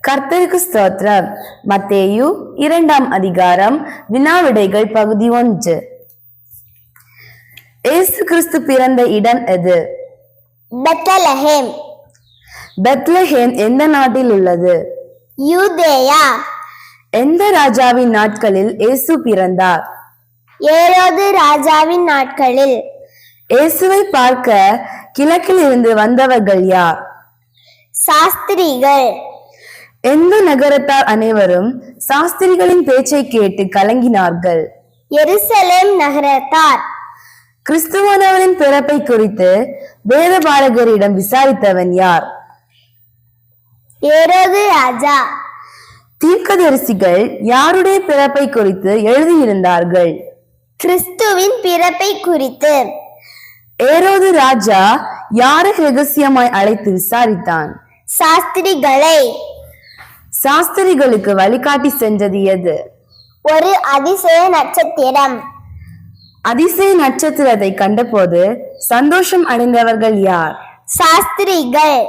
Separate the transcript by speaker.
Speaker 1: கர்த்தருக்கு ஸ்தோத்திரம். மத்தேயு 2ஆம் அதிகாரம் வினாவிடைகள் பகுதி 1. இயேசு கிறிஸ்து பிறந்த இடம் எது?
Speaker 2: பெத்லஹேம்.
Speaker 1: பெத்லஹேம் எந்த நாட்டில் உள்ளது?
Speaker 2: யூதேயா.
Speaker 1: எந்த ராஜாவின் நாட்களில் இயேசு பிறந்தார்?
Speaker 2: ஏரோது ராஜாவின் நாட்களில்.
Speaker 1: இயேசுவை பார்க்க கிழக்கில் இருந்து வந்தவர்கள் யார்?
Speaker 2: சாஸ்திரிகள்.
Speaker 1: எந்த நகரத்தார் அனைவரும் சாஸ்திரிகளின் பேச்சை கேட்டு கலங்கினார்கள்?
Speaker 2: எருசலேம் நகரத்தார்.
Speaker 1: கிறிஸ்துவானவரின் பிறப்பை குறித்து வேதபாரகரிடம் விசாரித்தவன் யார்?
Speaker 2: ஏரோது ராஜா.
Speaker 1: தீர்க்கதரிசிகள் யாருடைய பிறப்பை குறித்து எழுதியிருந்தார்கள்?
Speaker 2: கிறிஸ்துவின் பிறப்பை குறித்து.
Speaker 1: ஏரோது ராஜா யாரை ரகசியமாய் அழைத்து விசாரித்தான்?
Speaker 2: சாஸ்திரிகளை.
Speaker 1: சாஸ்திரிகளுக்கு வழிகாட்டி சென்றது எது?
Speaker 2: ஒரு அதிசய நட்சத்திரம்.
Speaker 1: அதிசய நட்சத்திரத்தை கண்டபோது சந்தோஷம் அடைந்தவர்கள் யார்?
Speaker 2: சாஸ்திரிகள்.